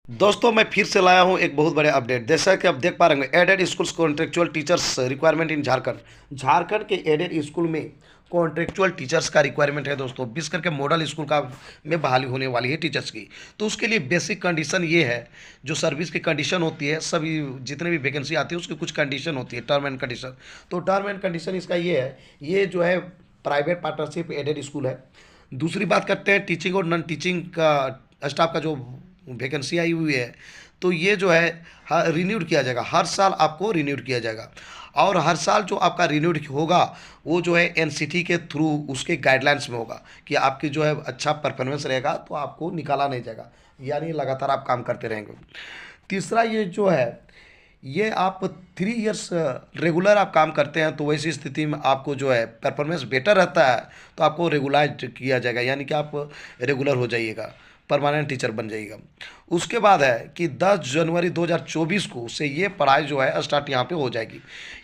दोस्तों मैं फिर से लाया हूं एक बहुत बड़े अपडेट। जैसा कि आप देख पा रहे होंगे, aided schools contractual teachers requirement in Jharkhand. Jharkhand के एडेड स्कूल में कॉन्ट्रेक्चुअल टीचर्स का रिक्वायरमेंट है दोस्तों। 20 करके मॉडल स्कूल का में बहाली होने वाली है टीचर्स की। तो उसके लिए बेसिक कंडीशन ये है, जो सर्विस की कंडीशन होती है, सभी जितने भी वैकेंसी आती है उसकी कुछ कंडीशन होती है, टर्म एंड कंडीशन। तो टर्म एंड कंडीशन इसका ये है, ये जो है प्राइवेट पार्टनरशिप एडेड स्कूल है। दूसरी बात करते हैं टीचिंग और नॉन टीचिंग का स्टाफ का जो वैकेंसी आई हुई है। तो ये जो है रिन्यूड किया जाएगा, हर साल आपको रिन्यूड किया जाएगा। और हर साल जो आपका रिन्यूड होगा वो जो है एनसीटी के थ्रू उसके गाइडलाइंस में होगा कि आपकी जो है अच्छा परफॉर्मेंस रहेगा तो आपको निकाला नहीं जाएगा, यानी लगातार आप काम करते रहेंगे। तीसरा ये जो है, ये आप 3 इयर्स रेगुलर आप काम करते हैं तो वैसी स्थिति में आपको जो है परफॉर्मेंस बेटर रहता है तो आपको रेगुलाइज किया जाएगा, यानी कि आप रेगुलर हो जाइएगा, परमानेंट टीचर बन जाइएगा। उसके बाद है कि 10 जनवरी 2024 को से ये पढ़ाई जो है स्टार्ट यहाँ पे हो जाएगी।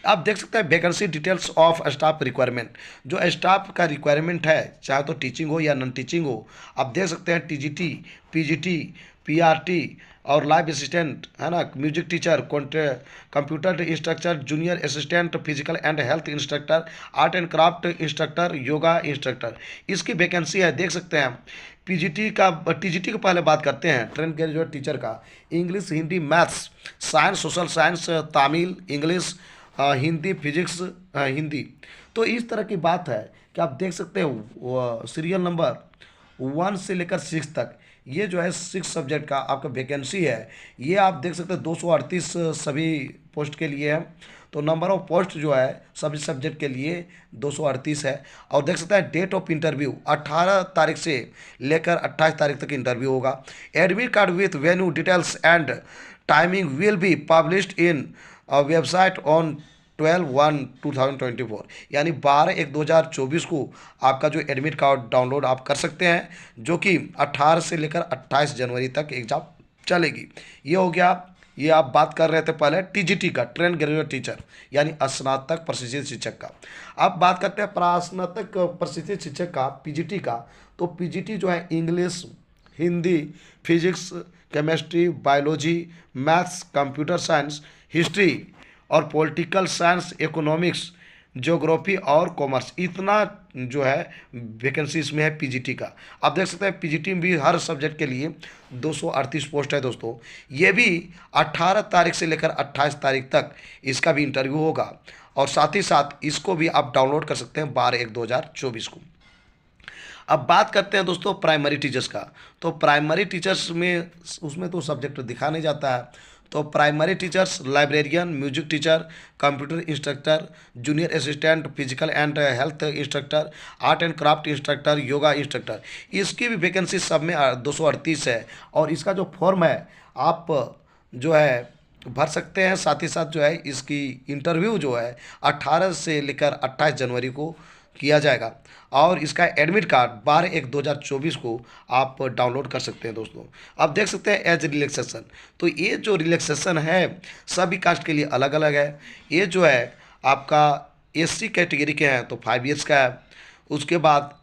आप देख सकते हैं vacancy details of staff requirement. जो स्टाफ का रिक्वायरमेंट है, चाहे तो टीचिंग हो या नॉन टीचिंग हो, आप देख सकते हैं टीजीटी, पीजीटी, पीआरटी और लाइव असिस्टेंट है ना, music teacher, computer instructor, junior assistant, physical and health instructor, art and craft instructor, yoga instructor, इसकी वैकेंसी है। देख सकते हैं पीजीटी का, टीजीटी को पहले बात करते हैं, ट्रेन ग्रेजुएट टीचर का, English, Hindi, maths, science, social science, Tamil, English, Hindi, physics, Hindi. तो इस तरह की बात है कि आप देख सकते हो सीरियल नंबर 1 से लेकर 6 तक, ये जो है 6 सब्जेक्ट का आपका वैकेंसी है। ये आप देख सकते हैं 238 सभी पोस्ट के लिए है। तो नंबर ऑफ पोस्ट जो है सभी सब्जेक्ट के लिए 238 है। और देख सकते हैं डेट ऑफ इंटरव्यू 18 तारीख से लेकर 28 तारीख तक इंटरव्यू होगा। Admit card with venue details and timing will be published in website on 12/1/2024, यानी 12/1/2024 को आपका जो एडमिट कार्ड डाउनलोड आप कर सकते हैं, जो कि 18 से लेकर 28 जनवरी तक एग्जाम चलेगी। ये हो गया। ये आप बात कर रहे थे पहले टीजीटी का, ट्रेन ग्रेजुएट टीचर, यानी स्नातक प्रशिक्षित शिक्षक का। अब बात करते हैं स्नातक प्रशिक्षित शिक्षक का, पीजीटी का। तो पीजीटी जो है English, Hindi, physics, chemistry, biology, maths, computer science, history और पॉलिटिकल साइंस, इकोनॉमिक्स, ज्योग्राफी और कॉमर्स, इतना जो है वैकेंसी इसमें है पीजीटी का। आप देख सकते हैं पीजीटी में भी हर सब्जेक्ट के लिए 238 पोस्ट है दोस्तों। ये भी 18 तारीख से लेकर 28 तारीख तक इसका भी इंटरव्यू होगा। और साथ ही साथ इसको भी आप डाउनलोड कर सकते हैं 12/1/2024 को। अब बात करते हैं दोस्तों प्राइमरी टीचर्स का। तो प्राइमरी टीचर्स में उसमें तो सब्जेक्ट दिखा नहीं जाता है। तो primary teachers librarian, music teacher, computer instructor, junior assistant, physical and health instructor, art and craft instructor, yoga instructor, इसकी भी वैकेंसी सब में 238 है। और इसका जो फॉर्म है आप जो है भर सकते हैं। साथ ही साथ जो है इसकी इंटरव्यू जो है 18 से लेकर 28 जनवरी को किया जाएगा। और इसका एडमिट कार्ड 12/1/2024 को आप डाउनलोड कर सकते हैं दोस्तों। आप देख सकते हैं एज रिलैक्सेशन। तो ये जो रिलैक्सेशन है सभी कास्ट के लिए अलग अलग है। ये जो है आपका एससी कैटेगरी के हैं तो 5 ईयर्स का है। उसके बाद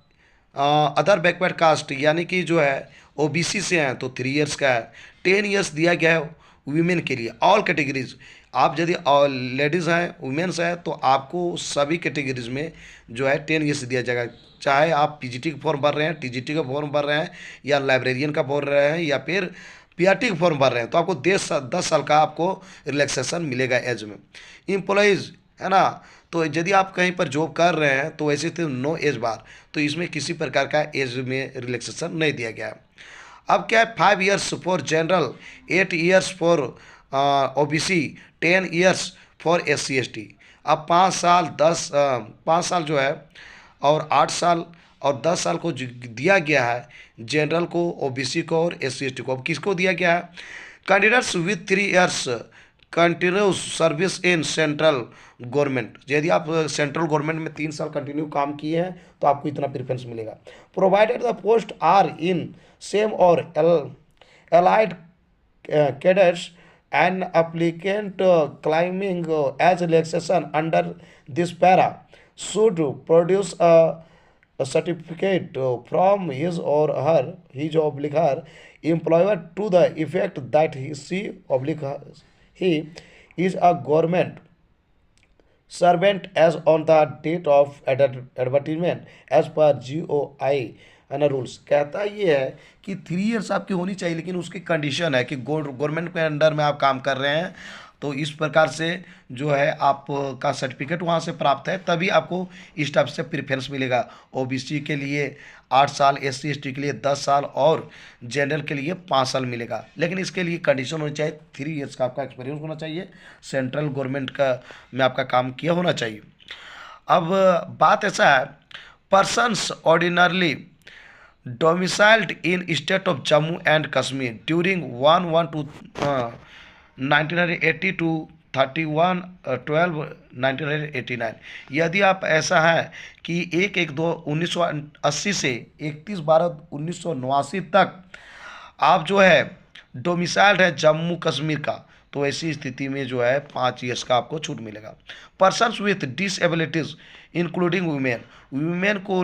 अदर बैकवर्ड कास्ट यानी कि जो है ओबीसी से हैं तो 3 ईयर्स का है। 10 ईयर्स दिया गया है वीमेन के लिए, ऑल कैटेगरीज। आप यदि लेडीज़ हैं, वुमेन्स हैं, तो आपको सभी कैटेगरीज में जो है 10 ईयर्स दिया जाएगा। चाहे आप पीजीटी का फॉर्म भर रहे हैं, टीजीटी का फॉर्म भर रहे हैं, या लाइब्रेरियन का भर रहे हैं, या फिर पीआरटी का फॉर्म भर रहे हैं, तो आपको 10 साल का आपको रिलैक्सेशन मिलेगा एज में। एम्प्लॉयज़ है ना, तो यदि आप कहीं पर जॉब कर रहे हैं तो वैसे तो नो एज बार, तो इसमें किसी प्रकार का एज में रिलैक्सेशन नहीं दिया गया है। अब क्या है, 5 years for general, 8 years for OBC, 10 years for SC ST. अब 5 साल जो है, और 8 साल और 10 साल को दिया गया है जनरल को, ओबीसी को और एससी एसटी को। अब किसको दिया गया है, candidates with 3 years continuous service in central government. यदि आप सेंट्रल गवर्नमेंट में 3 साल कंटिन्यू काम किए हैं तो आपको इतना प्रेफरेंस मिलेगा। Provided the post are in same or allied cadets, an applicant claiming as relaxation under this para should produce a a certificate from his oblique her employer to the effect that she oblique he is a government servant as on the date of advertisement as per GOI and rules. कहता ये है कि 3 years आपकी होनी चाहिए, लेकिन उसकी condition है कि गवर्नमेंट के अंडर में आप काम कर रहे हैं, तो इस प्रकार से जो है आपका सर्टिफिकेट वहाँ से प्राप्त है, तभी आपको इस टाइप से प्रेफरेंस मिलेगा। ओबीसी के लिए 8 साल, SC ST के लिए 10 साल और जनरल के लिए 5 साल मिलेगा। लेकिन इसके लिए कंडीशन होनी चाहिए 3 इयर्स का आपका एक्सपीरियंस होना चाहिए, सेंट्रल गवर्नमेंट का में आपका काम किया होना चाहिए। अब बात ऐसा है, persons ordinarily domiciled in state of Jammu and Kashmir during 1 to 1980 to 31 12 1989। यदि आप ऐसा है कि 1/1/2/1980 से 31/12/1989 तक आप जो है डोमिसाइल्ड है जम्मू कश्मीर का, तो ऐसी स्थिति में जो है 5 इयर्स का आपको छूट मिलेगा। Persons with डिसएबिलिटीज including women, women को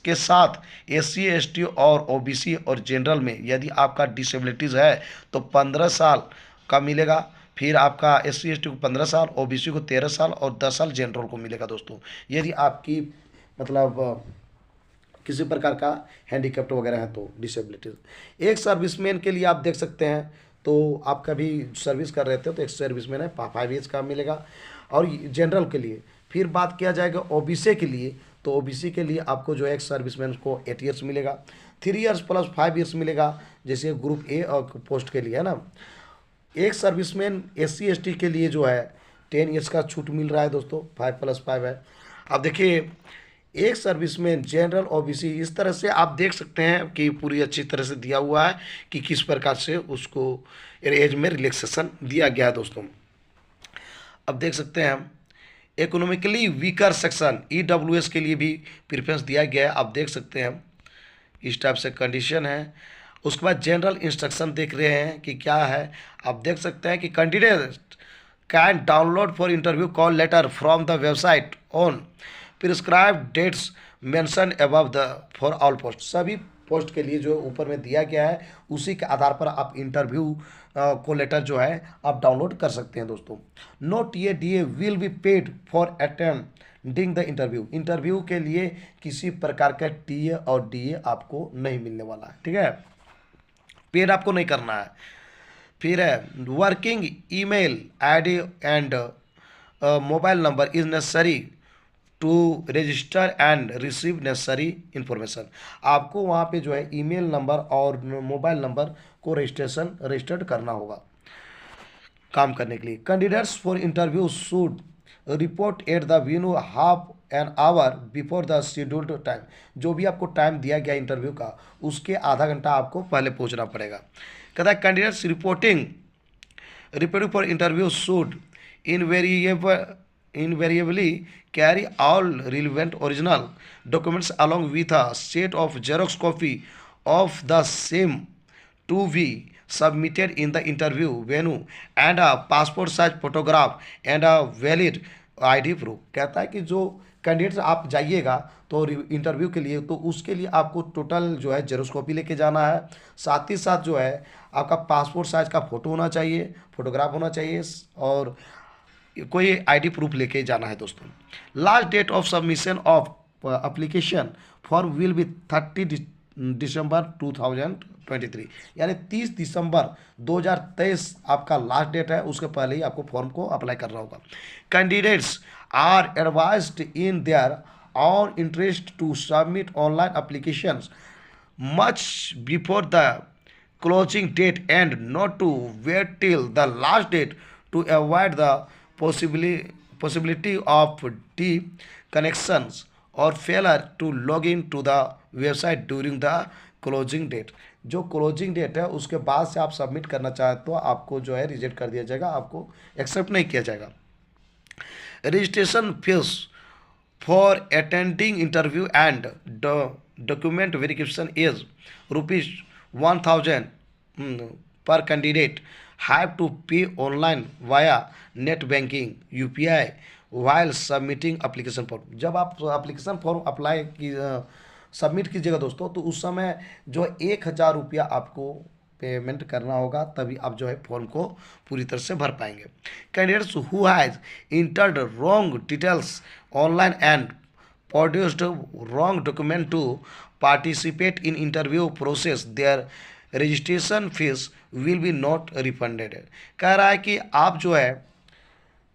के साथ SC ST और OBC और जनरल में यदि आपका डिसेबिलिटीज़ है तो 15 साल का मिलेगा। फिर आपका SC ST को 15 साल, OBC को 13 साल और 10 साल जनरल को मिलेगा दोस्तों। यदि आपकी मतलब किसी प्रकार का हैंडीकैप्ट वगैरह है तो डिसेबिलिटीज। एक सर्विसमैन के लिए आप देख सकते हैं, तो आप कभी सर्विस कर रहे थे तो एक सर्विसमैन है 5 इयर्स का मिलेगा। और जनरल के लिए फिर बात किया जाएगा OBC के लिए, तो OBC के लिए आपको जो है एक सर्विसमैन को 8 इयर्स मिलेगा, 3 इयर्स प्लस 5 इयर्स मिलेगा, जैसे ग्रुप A और पोस्ट के लिए है ना। एक सर्विसमैन SC ST के लिए जो है 10 इयर्स का छूट मिल रहा है दोस्तों, 5 + 5 है। अब देखिए एक सर्विसमैन जनरल OBC, इस तरह से आप देख सकते हैं कि पूरी अच्छी तरह से दिया हुआ है कि किस प्रकार से उसको एज में रिलैक्सेशन दिया गया है दोस्तों। अब देख सकते हैं हम इकोनॉमिकली वीकर सेक्शन EWS के लिए भी प्रेफरेंस दिया गया है, आप देख सकते हैं इस टाइप से कंडीशन है। उसके बाद जनरल इंस्ट्रक्शन देख रहे हैं कि क्या है, आप देख सकते हैं कि candidate can download for interview call letter from the website on prescribed dates mention above the for all post. सभी पोस्ट के लिए जो ऊपर में दिया गया है उसी के आधार पर आप इंटरव्यू को लेटर जो है आप डाउनलोड कर सकते हैं दोस्तों। No TA will be paid for attending the interview, interview के लिए किसी प्रकार का TA और DA आपको नहीं मिलने वाला है, ठीक है, पेड आपको नहीं करना है। फिर है working email ID and mobile number is necessary to register and receive necessary information. आपको वहाँ पे जो है ईमेल नंबर और मोबाइल नंबर को रजिस्टर्ड करना होगा काम करने के लिए। Candidates for interview should report at the venue half an hour before the scheduled time. जो भी आपको टाइम दिया गया इंटरव्यू का उसके आधा घंटा आपको पहले पहुंचना पड़ेगा। कहता है candidates reporting for interview should invariably carry all relevant original documents along with a set of Xerox copy of the same to be submitted in the interview venue and a passport size photograph and a valid ID proof। कहता है कि जो candidate आप जाइएगा तो interview के लिए, तो उसके लिए आपको टोटल जो है जेरोक्स कॉपी लेके जाना है, साथ ही साथ जो है आपका पासपोर्ट साइज का फ़ोटो होना चाहिए, फोटोग्राफ होना चाहिए और कोई ID प्रूफ लेके जाना है दोस्तों। Last date of submission of application form will be 30 December 2023, यानी 30 दिसंबर 2023 आपका लास्ट डेट है, उसके पहले ही आपको फॉर्म को अप्लाई करना होगा। Candidates are advised in their own interest to submit online applications much before the closing date and not to wait till the last date to avoid the possibility of deconnections or failure to log in to the website during the closing date। जो closing date है उसके बाद से आप submit करना चाहें तो आपको जो है रिजेक्ट कर दिया जाएगा, आपको एक्सेप्ट नहीं किया जाएगा। Registration fees for attending interview and document verification is ₹1000 per candidate have to pay online via net banking, UPI while submitting application form. जब आप अप्लीकेशन फॉर्म अप्लाई की सबमिट कीजिएगा दोस्तों, तो उस समय जो 1,000 रुपया आपको पेमेंट करना होगा, तभी आप जो है फॉर्म को पूरी तरह से भर पाएंगे। Candidates who has entered wrong details online and produced wrong document to participate in interview process, their registration fees will be not refunded। कह रहा है कि आप जो है,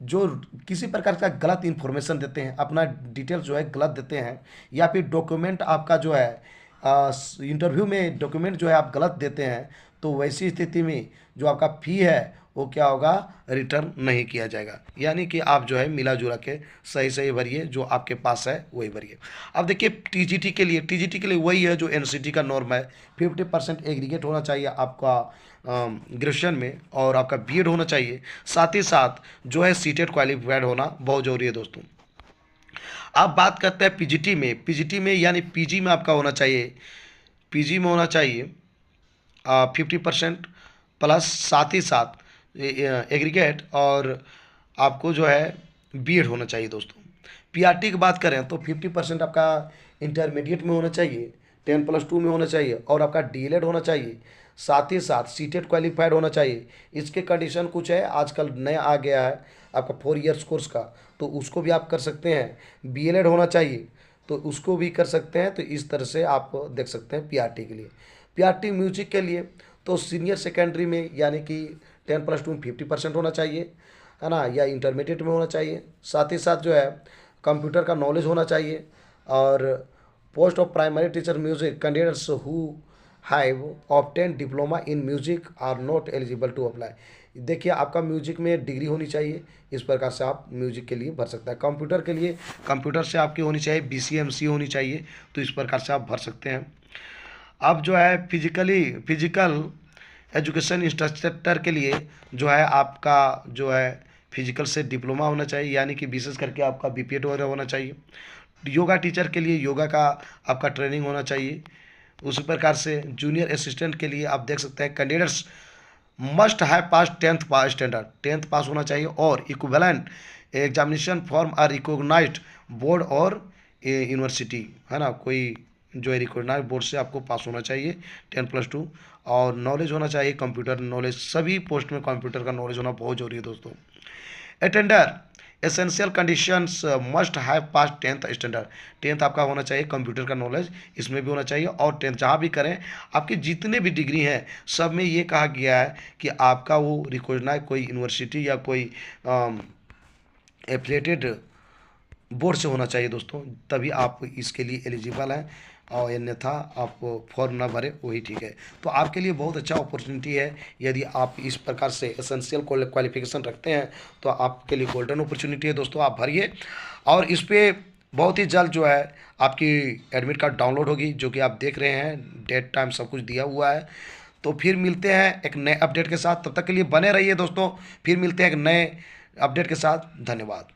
जो किसी प्रकार का गलत इन्फॉर्मेशन देते हैं, अपना डिटेल्स जो है गलत देते हैं, या फिर डॉक्यूमेंट आपका जो है इंटरव्यू में डॉक्यूमेंट जो है आप गलत देते हैं, तो वैसी स्थिति में जो आपका फ़ी है वो क्या होगा, रिटर्न नहीं किया जाएगा। यानी कि आप जो है मिला जुला के सही सही भरिए, जो आपके पास है वही भरिए। अब देखिए टीजीटी के लिए वही है जो एनसीटी का नॉर्म है। 50% एग्रीगेट होना चाहिए आपका ग्रेजुएशन में, और आपका बीएड होना चाहिए। साथ ही साथ जो है सीटेट क्वालिफाइड होना बहुत ज़रूरी है दोस्तों। अब बात करते हैं पीजीटी में यानी पीजी में आपका होना चाहिए, पीजी में होना चाहिए 50% प्लस, साथ ही साथ एग्रीगेट, और आपको जो है बीएड होना चाहिए दोस्तों। पीआरटी की बात करें तो 50% आपका इंटरमीडिएट में होना चाहिए, 10+2 में होना चाहिए, और आपका डीएलएड होना चाहिए। साथ ही साथ सीटेट क्वालिफाइड होना चाहिए। इसके कंडीशन कुछ है, आजकल नया आ गया है आपका 4 इयर्स कोर्स का, तो उसको भी आप कर सकते हैं। बीएलएड होना चाहिए तो उसको भी कर सकते हैं। तो इस तरह से आप देख सकते हैं पीआरटी के लिए। पीआरटी म्यूजिक के लिए तो सीनियर सेकेंडरी में यानी कि 10+2 में 50% होना चाहिए, है ना, या इंटरमीडिएट में होना चाहिए। साथ ही साथ जो है कंप्यूटर का नॉलेज होना चाहिए। और post of primary teacher music candidates who have obtain diploma in music are not eligible to apply. देखिए आपका म्यूजिक में डिग्री होनी चाहिए, इस प्रकार से आप म्यूजिक के लिए भर सकते हैं। कंप्यूटर के लिए कंप्यूटर से आपकी होनी चाहिए BCMC होनी चाहिए, तो इस प्रकार से आप भर सकते हैं। अब जो है फिजिकल एजुकेशन इंस्ट्रक्टर के लिए जो है आपका जो है फिजिकल से डिप्लोमा होना चाहिए, यानी कि विशेष करके आपका बीपीएड वगैरह होना चाहिए। योगा टीचर के लिए योगा का आपका ट्रेनिंग होना चाहिए। उसी प्रकार से जूनियर असिस्टेंट के लिए आप देख सकते हैं candidates must have pass 10th pass standard, 10th pass होना चाहिए, और equivalent examination form are recognised board or university, है ना, कोई जो है रिकॉग्नाइज्ड बोर्ड से आपको पास होना चाहिए 10+2, और नॉलेज होना चाहिए कंप्यूटर नॉलेज। सभी पोस्ट में कंप्यूटर का नॉलेज होना बहुत जरूरी है दोस्तों। Attender essential conditions must have pass 10th standard, 10th आपका होना चाहिए, कंप्यूटर का नॉलेज इसमें भी होना चाहिए। और 10th जहाँ भी करें, आपकी जितने भी डिग्री हैं सब में ये कहा गया है कि आपका वो रिकॉग्नाइज कोई यूनिवर्सिटी या कोई एफिलिएटेड बोर्ड से होना चाहिए दोस्तों, तभी आप इसके लिए एलिजिबल हैं, और अन्यथा आप फॉर्म ना भरें वही ठीक है। तो आपके लिए बहुत अच्छा अपॉर्चुनिटी है। यदि आप इस प्रकार से एसेंशियल क्वालिफिकेशन रखते हैं तो आपके लिए गोल्डन अपॉर्चुनिटी है दोस्तों, आप भरिए। और इस पर बहुत ही जल्द जो है आपकी एडमिट कार्ड डाउनलोड होगी, जो कि आप देख रहे हैं, डेट टाइम सब कुछ दिया हुआ है। तो फिर मिलते हैं एक नए अपडेट के साथ, तब तक के लिए बने रहिए दोस्तों। फिर मिलते हैं एक नए अपडेट के साथ, धन्यवाद।